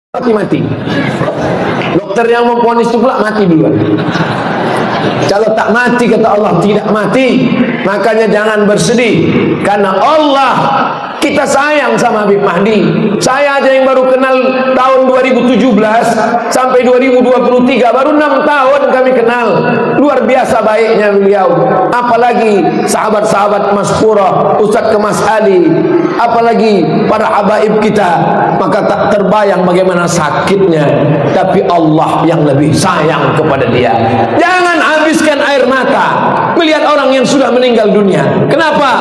mati. Dokter yang memvonis itu pula mati duluan. Kalau tak mati, kata Allah, tidak mati. Makanya jangan bersedih, karena Allah, kita sayang sama Habib Mahdi. Saya aja yang baru kenal tahun 2017 sampai 2023, baru 6 tahun kami kenal. Luar biasa baiknya beliau. Apalagi sahabat-sahabat Mas Pura, Ustadz Kemas Ali, apalagi para habaib kita. Maka tak terbayang bagaimana sakitnya. Tapi Allah yang lebih sayang kepada dia. Jangan habiskan air mata melihat orang yang sudah meninggal dunia. Kenapa?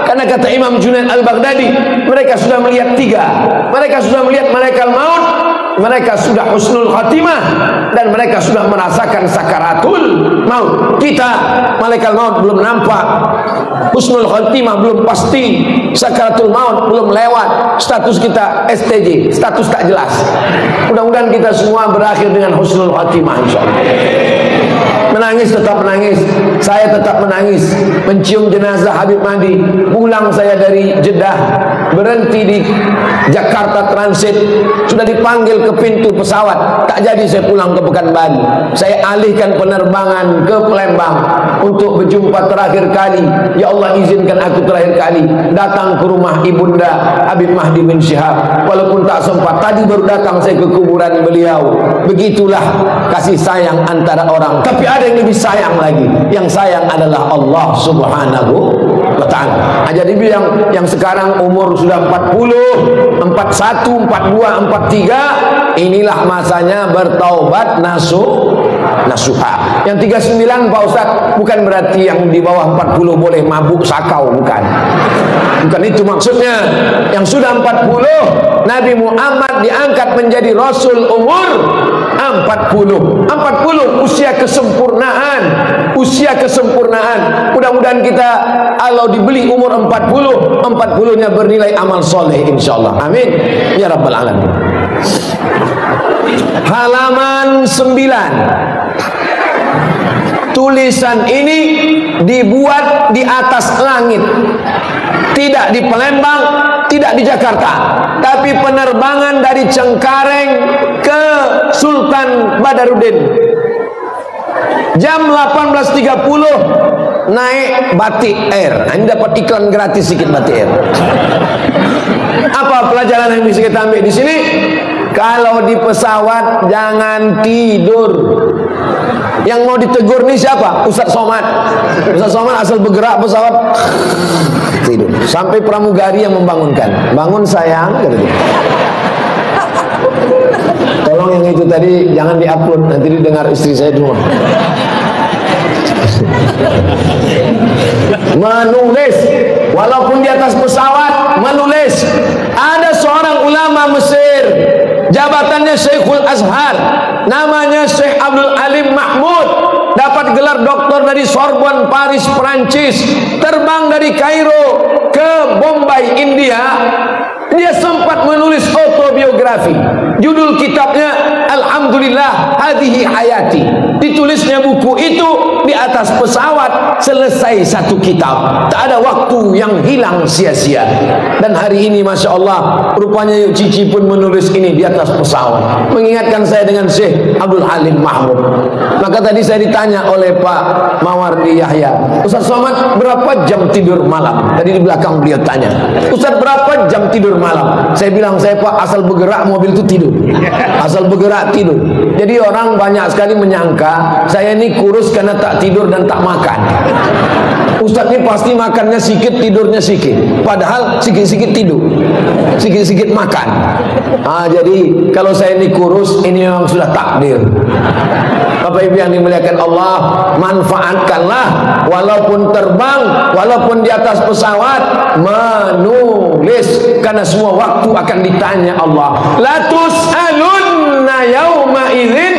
Karena kata Imam Junaid Al-Baghdadi, mereka sudah melihat 3. Mereka sudah melihat malaikat maut, mereka sudah husnul khatimah, dan mereka sudah merasakan sakaratul maut. Kita malaikat maut belum nampak, husnul khatimah belum pasti, sakaratul maut belum lewat, status kita STJ, status tak jelas. Mudah-mudahan kita semua berakhir dengan husnul khatimah insyaallah. Menangis tetap menangis, saya tetap menangis mencium jenazah Habib Mahdi. Pulang saya dari Jeddah, berhenti di Jakarta Transit, sudah dipanggil ke pintu pesawat, tak jadi saya pulang ke Pekanbaru. Saya alihkan penerbangan ke Palembang untuk berjumpa terakhir kali. Ya Allah, izinkan aku terakhir kali datang ke rumah ibunda Habib Mahdi bin Syihab. Walaupun tak sempat, tadi baru datang saya ke kuburan beliau. Begitulah kasih sayang antara orang. Tapi ada yang lebih sayang lagi. Yang sayang adalah Allah Subhanahu wa ta'ala. Jadi yang sekarang umur sudah 40, 41, 42, 43, inilah masanya bertaubat nasuha. Yang 39 Pak Ustaz, bukan berarti yang di bawah 40 boleh mabuk sakau, bukan. Bukan itu maksudnya. Yang sudah 40, Nabi Muhammad diangkat menjadi Rasul umur 40. 40 usia kesempurnaan. Usia kesempurnaan. Mudah-mudahan kita kalau dibeli umur 40, 40-nya bernilai amal soleh insyaallah. Amin ya rabbal alamin. Halaman 9. Tulisan ini dibuat di atas langit, tidak di Palembang, tidak di Jakarta, tapi penerbangan dari Cengkareng ke Sultan Badarudin. Jam 18.30 naik Batik Air. Nah, ini dapat iklan gratis sedikit Batik Air. Apa pelajaran yang bisa kita ambil di sini? Kalau di pesawat jangan tidur. Yang mau ditegur nih siapa? Ustaz Somad. Ustaz Somad asal bergerak pesawat tidur. Sampai pramugari yang membangunkan. Bangun sayang, kata dia. Tolong yang itu tadi jangan diupload, nanti didengar istri saya dulu. Menulis, walaupun di atas pesawat menulis. Ada seorang ulama Mesir, jabatannya Syekhul Azhar, namanya Syekh Abdul Alim Mahmud, dapat gelar doktor dari Sorbonne Paris Perancis, terbang dari Kairo ke Bombay India. Dia sempat menulis autobiografi. Judul kitabnya Alhamdulillah Hadihi Hayati. Ditulisnya buku itu di atas pesawat, selesai satu kitab. Tak ada waktu yang hilang sia-sia. Dan hari ini Masya Allah, rupanya Yuk Cici pun menulis ini di atas pesawat. Mengingatkan saya dengan Syekh Abdul Halim Mahmud. Maka tadi saya ditanya oleh Pak Mawardi Yahya, Ustaz Somad berapa jam tidur malam? Tadi di belakang beliau tanya, Ustaz berapa jam tidur malam? Saya bilang, saya Pak asal bergerak mobil itu tidur. Asal bergerak tidur. Jadi orang banyak sekali menyangka saya ini kurus karena tak tidur dan tak makan. Ustaz ini pasti makannya sedikit, tidurnya sedikit. Padahal sedikit-sedikit tidur, sedikit-sedikit makan. Jadi kalau saya ini kurus, ini memang sudah takdir. Bapak Ibu yang dimuliakan Allah, manfaatkanlah walaupun terbang, walaupun di atas pesawat, menulis, karena semua waktu akan ditanya Allah. La tus'alunna yawma idzin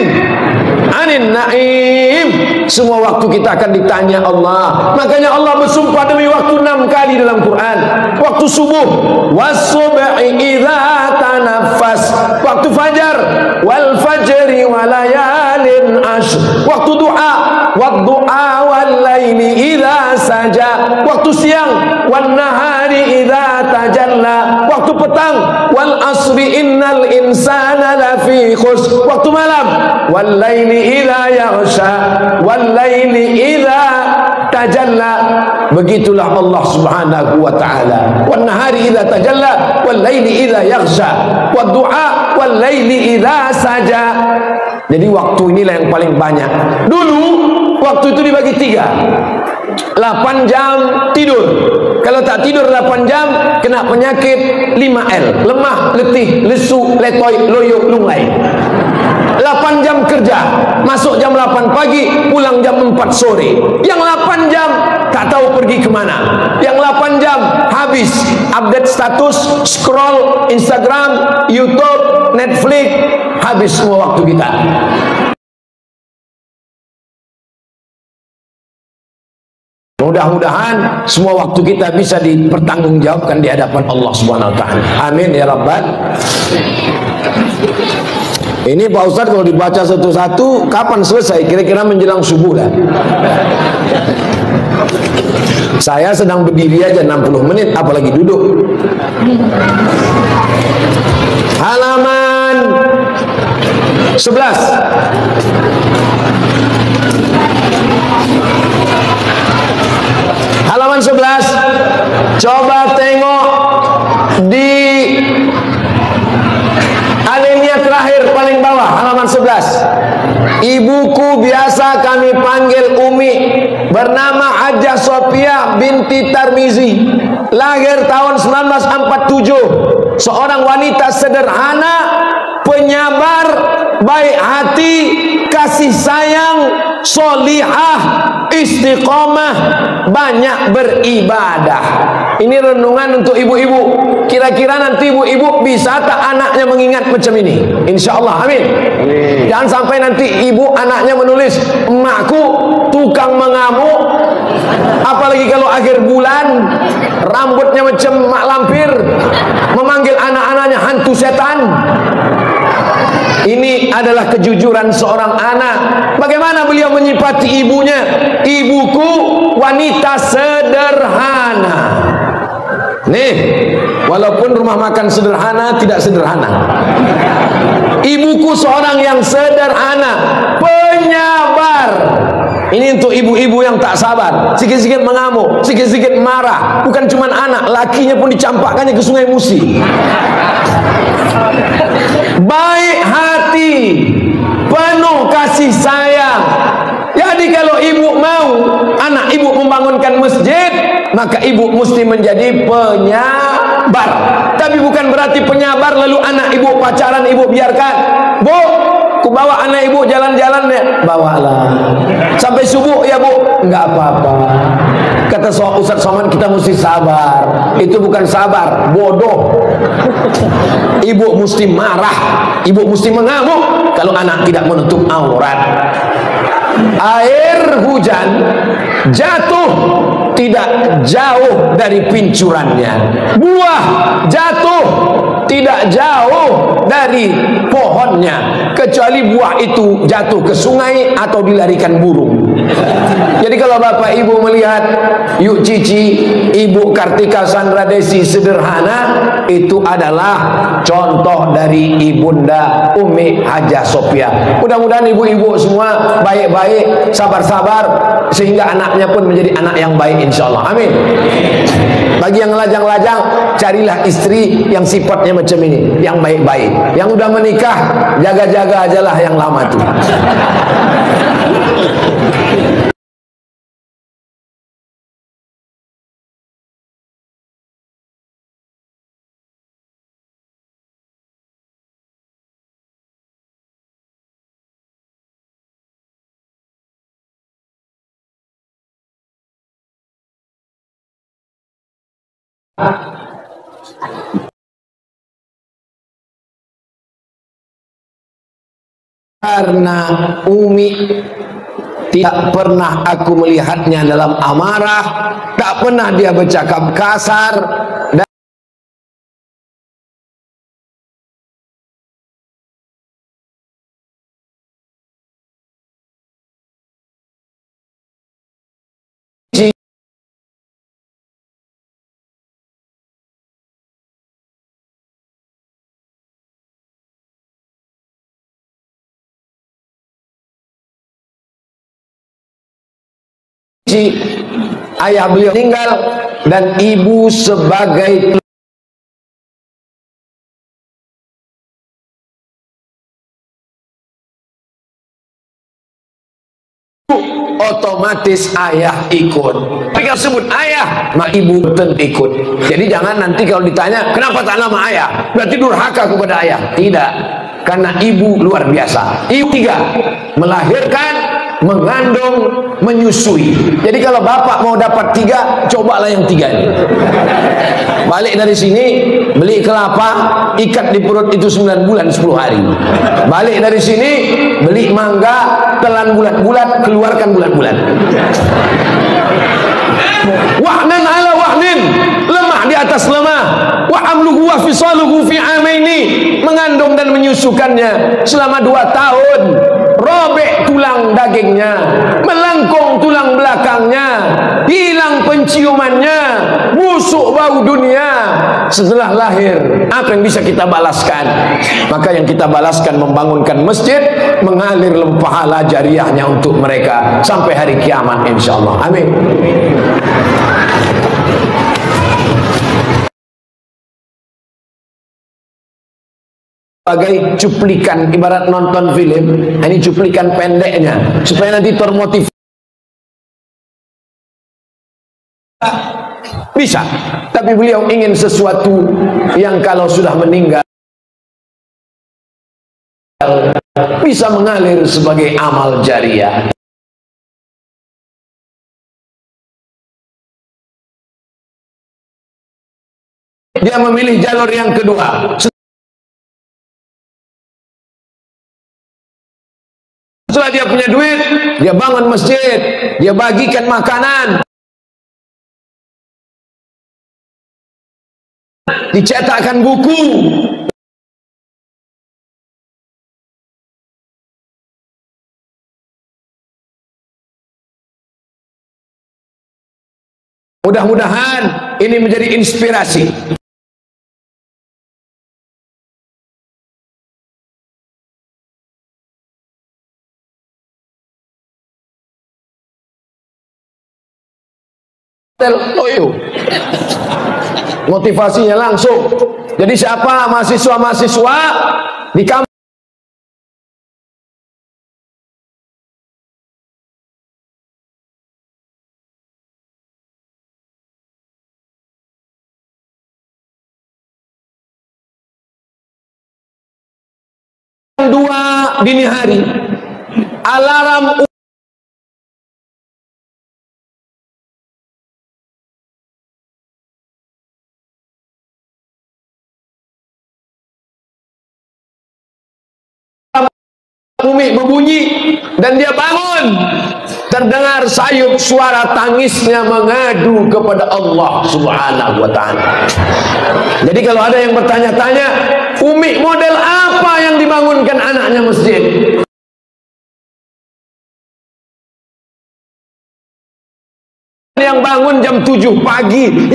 'anin na'im. Semua waktu kita akan ditanya Allah. Makanya Allah bersumpah demi waktu 6 kali dalam Quran. Waktu subuh, was-subhi idza tanaffas, waktu fajar, wal fajri wa layalin ashr, waktu duha, wad-duha wal laili idza saja, waktu siang, wan nahari idza tajalla. Waktu petang, wal asri innal insana lafi khusr. Waktu malam, wal laili idza yaghsha, wal laili idza tajalla. Begitulah Allah Subhanahu wa taala. Wan nahari idza tajalla, wal laili idza yaghsha, wad duha wal laili idza saja. Jadi waktu inilah yang paling banyak. Dulu waktu itu dibagi 3. 8 jam tidur. Kalau tak tidur 8 jam kena penyakit 5L. Lemah, letih, lesu, letoy, loyo, lunglai. 8 jam kerja, masuk jam 8 pagi, pulang jam 4 sore. Yang 8 jam tak tahu pergi kemana. Yang 8 jam habis update status, scroll Instagram, YouTube, Netflix. Habis semua waktu kita. Mudah-mudahan semua waktu kita bisa dipertanggungjawabkan di hadapan Allah Subhanahu wa taala. Amin ya rabbal. Ini Pak Ustadz kalau dibaca satu-satu kapan selesai? Kira-kira menjelang subuh lah. Saya sedang berdiri aja 60 menit, apalagi duduk. Halaman 11. Halaman 11. Coba tengok di alinea terakhir paling bawah, halaman 11. Ibuku biasa kami panggil Umi, bernama Hajjah Sophia binti Tarmizi, lahir tahun 1947. Seorang wanita sederhana, penyabar, baik hati, kasih sayang, solihah, istiqomah, banyak beribadah. Ini renungan untuk ibu-ibu. Kira-kira nanti ibu-ibu bisa tak anaknya mengingat macam ini? Insya Allah, amin. Jangan sampai nanti ibu anaknya menulis, emakku tukang mengamuk, apalagi kalau akhir bulan, rambutnya macam mak lampir, memanggil anak-anaknya hantu setan. Ini adalah kejujuran seorang anak. Bagaimana beliau menyifati ibunya? Ibuku wanita sederhana. Nih, walaupun rumah makan sederhana, tidak sederhana. Ibuku seorang yang sederhana, penyabar. Ini untuk ibu-ibu yang tak sabar, sikit-sikit mengamuk, sikit-sikit marah. Bukan cuma anak, lakinya pun dicampakkannya ke Sungai Musi. Baik hati, penuh kasih sayang. Jadi kalau ibu mau anak ibu membangunkan masjid, maka ibu mesti menjadi penyabar. Tapi bukan berarti penyabar lalu anak ibu pacaran ibu biarkan. Bu, ku bawa anak ibu jalan-jalan ya, bawalah. Sampai subuh ya bu, enggak apa-apa. Kata Ustaz Somad, kita mesti sabar. Itu bukan sabar, bodoh. Ibu mesti marah, ibu mesti mengamuk kalau anak tidak menutup aurat. Air hujan jatuh tidak jauh dari pincurannya. Buah jatuh tidak jauh dari pohonnya, kecuali buah itu jatuh ke sungai atau dilarikan burung. Jadi kalau bapak ibu melihat Yuk Cici, Ibu Kartika Sandra Desi sederhana, itu adalah contoh dari ibunda Umi Hajjah Sophia. Mudah-mudahan ibu-ibu semua baik-baik, sabar-sabar, sehingga anaknya pun menjadi anak yang baik insyaallah. Amin. Bagi yang lajang-lajang, carilah istri yang sifatnya macam ini, yang baik-baik. Yang udah menikah, jaga-jaga ajalah yang lama tuh. Karena Umi tidak pernah aku melihatnya dalam amarah, tak pernah dia bercakap kasar, dan ayah beliau meninggal dan ibu sebagai otomatis ayah ikut. Tapi kalau sebut ayah, maka ibu tentu ikut. Jadi jangan nanti kalau ditanya kenapa tak nama ayah, berarti durhaka kepada ayah. Tidak, karena ibu luar biasa. Ibu tiga, melahirkan, mengandung, menyusui. Jadi kalau bapak mau dapat tiga, cobalah yang tiga ini. Balik dari sini, beli kelapa, ikat di perut itu 9 bulan 10 hari. Balik dari sini, beli mangga, telan bulat-bulat, keluarkan bulat-bulat. Wahnan ala wahnin, lemah di atas lemah. Wa amluhu wa fisaluhu fi amaini, mengandung dan menyusukannya selama 2 tahun. Robek tulang dagingnya, melengkung tulang belakangnya, hilang penciumannya, busuk bau dunia. Setelah lahir, apa yang bisa kita balaskan? Maka yang kita balaskan membangunkan masjid, mengalir pahala jariahnya untuk mereka sampai hari kiamat insyaallah. Amin. Sebagai cuplikan, ibarat nonton film, ini cuplikan pendeknya supaya nanti termotivasi. Bisa, tapi beliau ingin sesuatu yang kalau sudah meninggal bisa mengalir sebagai amal jariah. Dia memilih jalur yang kedua. Setelah dia punya duit, dia bangun masjid, dia bagikan makanan, dicetakkan buku. Mudah-mudahan ini menjadi inspirasi. Toyo. Motivasinya langsung. Jadi siapa mahasiswa-mahasiswa di kampus dua dini hari, alarm Umi berbunyi dan dia bangun, terdengar sayup suara tangisnya mengadu kepada Allah Subhanahu wa ta'ala. Jadi kalau ada yang bertanya-tanya, Umi model apa yang dibangunkan anaknya masjid? Yang bangun jam 7 pagi.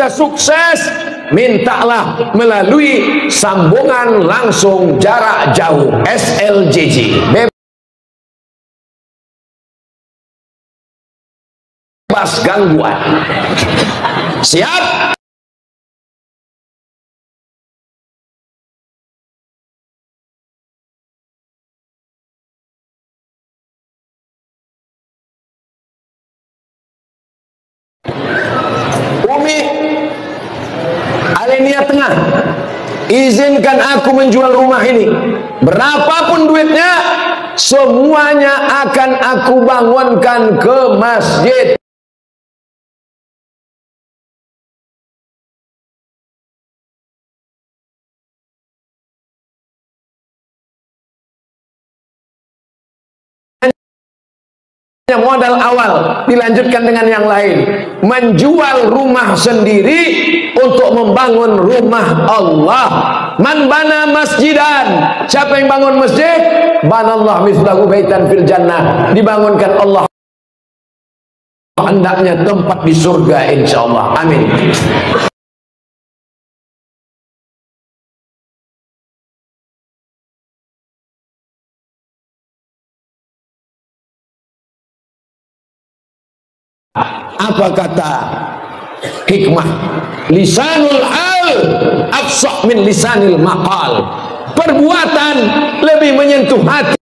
Sukses, mintalah melalui sambungan langsung jarak jauh SLJJ, bebas gangguan. Siap? Umi Alenia Tengah, izinkan aku menjual rumah ini, berapapun duitnya, semuanya akan aku bangunkan ke masjid. Modal awal dilanjutkan dengan yang lain, menjual rumah sendiri untuk membangun rumah Allah. Man bana masjidan, siapa yang bangun masjid, banallah mislahu baitan fil jannah, dibangunkan Allah hendaknya tempat di surga insyaallah. Amin. Apa kata hikmah? Lisanul hal afsah min lisanil maqal. Perbuatan lebih menyentuh hati